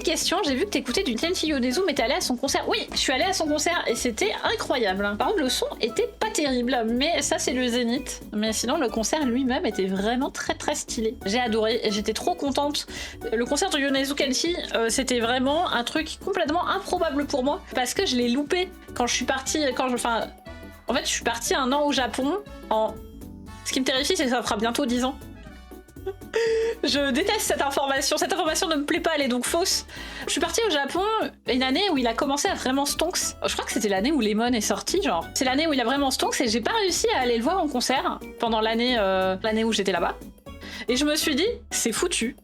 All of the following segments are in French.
question, j'ai vu que t'écoutais du Kenshi Yonezu, mais t'es allé à son concert. Oui, je suis allée à son concert et c'était incroyable. Par contre, le son était pas terrible, mais ça c'est le zénith. Mais sinon, le concert lui-même était vraiment très stylé. J'ai adoré et j'étais trop contente. Le concert de Yonezu Kenshi, c'était vraiment un truc complètement improbable pour moi parce que je l'ai loupé quand je suis partie. En fait, je suis partie 1 an au Japon. Ce qui me terrifie, c'est que ça fera bientôt 10 ans. Je déteste cette information. Cette information ne me plaît pas, elle est donc fausse. Je suis partie au Japon une année où il a commencé à vraiment stonks. Je crois que c'était l'année où Lemon est sorti, genre. C'est l'année où il a vraiment stonks et j'ai pas réussi à aller le voir en concert pendant l'année où j'étais là-bas. Et je me suis dit, c'est foutu.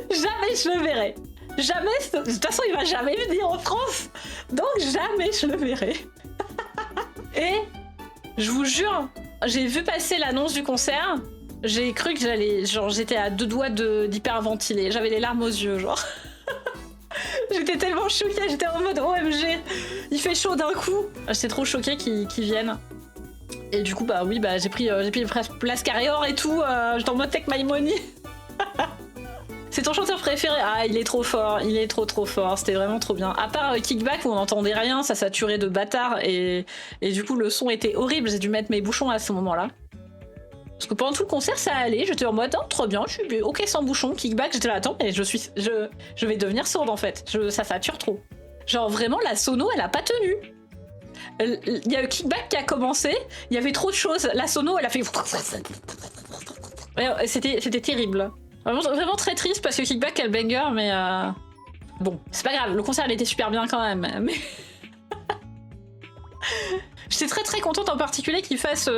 Jamais je le verrai. Jamais. De toute façon, il va jamais venir en France. Donc jamais je le verrai. Et je vous jure, j'ai vu passer l'annonce du concert. J'ai cru que j'allais... Genre, j'étais à 2 doigts d'hyperventiler. J'avais les larmes aux yeux, genre. J'étais tellement choquée, j'étais en mode OMG, il fait chaud d'un coup. J'étais trop choquée qu'ils viennent. Et du coup, bah oui, bah j'ai pris place carré-or et tout. J'étais en mode take my money. C'est ton chanteur préféré? Ah, il est trop fort, il est trop fort, c'était vraiment trop bien. À part Kickback où on n'entendait rien, ça saturait de bâtard et du coup le son était horrible, j'ai dû mettre mes bouchons à ce moment-là. Parce que pendant tout le concert, ça allait, j'étais en mode, oh, trop bien, je suis ok sans bouchon. Kickback, j'étais là, attends, mais je vais devenir sourde en fait, ça sature trop. Genre vraiment, la sono, elle a pas tenu. Il y a eu Kickback qui a commencé, il y avait trop de choses, la sono, elle a fait... C'était terrible. Vraiment très triste parce que Kickback, quel banger, mais... Bon, c'est pas grave, le concert, il était super bien quand même, mais... J'étais très contente en particulier qu'il fasse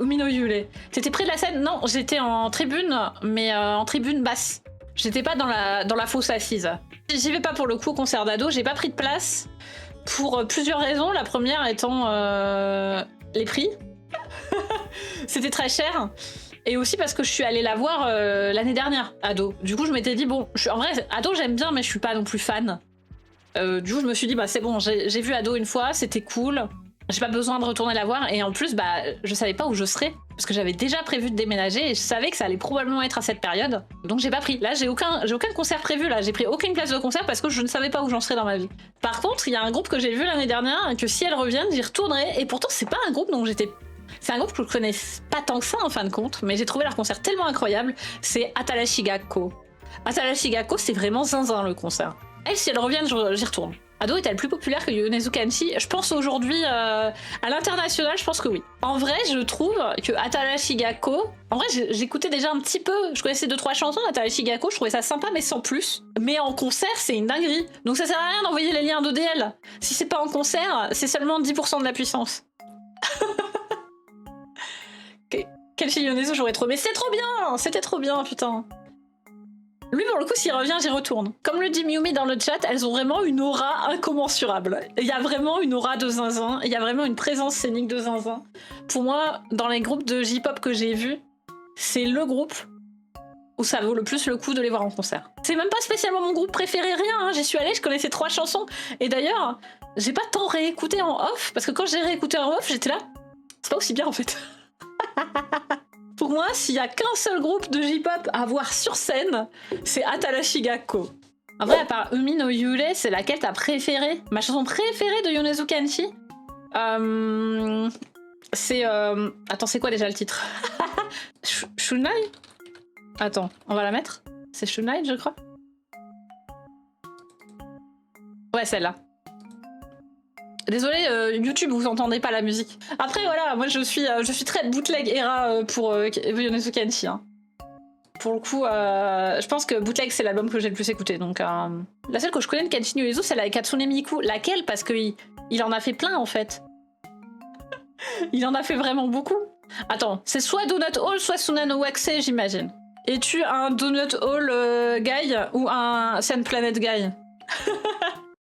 Umino Yule. T'étais près de la scène? Non, j'étais en tribune, mais en tribune basse. J'étais pas dans la fosse assise. J'y vais pas pour le coup au concert d'ado, j'ai pas pris de place pour plusieurs raisons. La première étant les prix. C'était très cher. Et aussi parce que je suis allée la voir l'année dernière, ado. Du coup, je m'étais dit, bon, en vrai, ado, j'aime bien, mais je suis pas non plus fan. Du coup, je me suis dit, bah c'est bon, j'ai vu ado une fois, c'était cool. J'ai pas besoin de retourner la voir. Et en plus, bah, je savais pas où je serais. Parce que j'avais déjà prévu de déménager et je savais que ça allait probablement être à cette période. Donc j'ai pas pris. Là, j'ai aucun concert prévu, là. J'ai pris aucune place de concert parce que je ne savais pas où j'en serais dans ma vie. Par contre, il y a un groupe que j'ai vu l'année dernière et que si elles reviennent, j'y retournerai. Et pourtant, c'est pas un groupe dont j'étais... C'est un groupe que je connais pas tant que ça en fin de compte, mais j'ai trouvé leur concert tellement incroyable. C'est Atarashi Gakko. Atarashi Gakko, c'est vraiment zinzin le concert. Et si elles reviennent, j'y retourne. Ado est-elle plus populaire que Yonezu Kenshi? Je pense aujourd'hui, à l'international, je pense que oui. En vrai, je trouve que Atarashi Gakko... En vrai, j'écoutais déjà un petit peu, je connaissais 2-3 chansons d'Atarashi Gakko, je trouvais ça sympa, mais sans plus. Mais en concert, c'est une dinguerie. Donc ça sert à rien d'envoyer les liens d'ODL. Si c'est pas en concert, c'est seulement 10% de la puissance. Kenshi Yonezu, j'aurais trop... Mais c'est trop bien! C'était trop bien, putain. Lui, pour le coup, s'il revient, j'y retourne. Comme le dit Miumi dans le chat, elles ont vraiment une aura incommensurable. Il y a vraiment une aura de zinzin, il y a vraiment une présence scénique de zinzin. Pour moi, dans les groupes de J-pop que j'ai vus, c'est le groupe où ça vaut le plus le coup de les voir en concert. C'est même pas spécialement mon groupe préféré, rien, hein. J'y suis allée, je connaissais 3 chansons. Et d'ailleurs, j'ai pas tant réécouté en off, parce que quand j'ai réécouté en off, j'étais là, c'est pas aussi bien en fait. Pour moi, s'il y a qu'un seul groupe de J-pop à voir sur scène, c'est Atarashi Gakko. En vrai, à part Umi no Yure, c'est laquelle t'as préférée? Ma chanson préférée de Yonezu Kenshi, c'est... Attends, c'est quoi déjà le titre? Shunai? Attends, on va la mettre? C'est Shunai, je crois? Ouais, celle-là. Désolé, YouTube, vous entendez pas la musique. Après, voilà, moi je suis très bootleg era pour Yonezu Kenshi. Hein. Pour le coup, je pense que Bootleg, c'est l'album que j'ai le plus écouté. Donc, la seule que je connais de Kenshi Yonezu, c'est la Katsune Miku. Laquelle? Parce qu'il en a fait plein, en fait. Il en a fait vraiment beaucoup. Attends, c'est soit Donut Hall, soit Sunano Waxe, j'imagine. Es-tu un Donut Hall guy ou un Sen Planet guy?